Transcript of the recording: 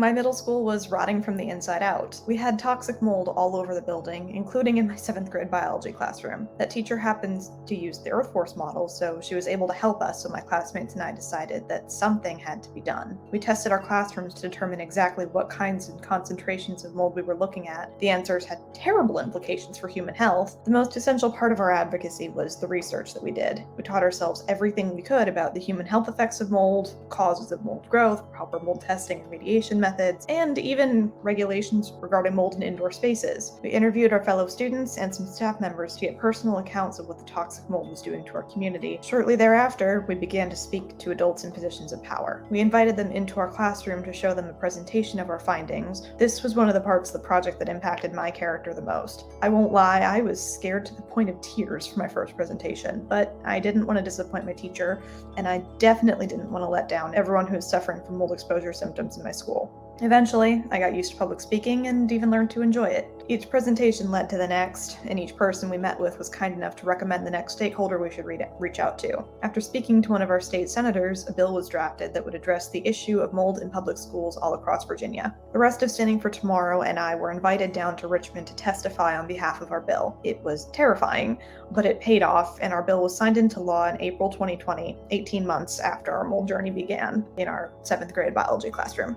My middle school was rotting from the inside out. We had toxic mold all over the building, including in my 7th grade biology classroom. That teacher happened to use the Earth Force model, so she was able to help us, so my classmates and I decided that something had to be done. We tested our classrooms to determine exactly what kinds and concentrations of mold we were looking at. The answers had terrible implications for human health. The most essential part of our advocacy was the research that we did. We taught ourselves everything we could about the human health effects of mold, causes of mold growth, proper mold testing and remediation methods, and even regulations regarding mold in indoor spaces. We interviewed our fellow students and some staff members to get personal accounts of what the toxic mold was doing to our community. Shortly thereafter, we began to speak to adults in positions of power. We invited them into our classroom to show them a presentation of our findings. This was one of the parts of the project that impacted my character the most. I won't lie, I was scared to the point of tears for my first presentation, but I didn't want to disappoint my teacher, and I definitely didn't want to let down everyone who was suffering from mold exposure symptoms in my school. Eventually, I got used to public speaking and even learned to enjoy it. Each presentation led to the next, and each person we met with was kind enough to recommend the next stakeholder we should reach out to. After speaking to one of our state senators, a bill was drafted that would address the issue of mold in public schools all across Virginia. The rest of Standing for Tomorrow and I were invited down to Richmond to testify on behalf of our bill. It was terrifying, but it paid off, and our bill was signed into law in April 2020, 18 months after our mold journey began in our 7th grade biology classroom.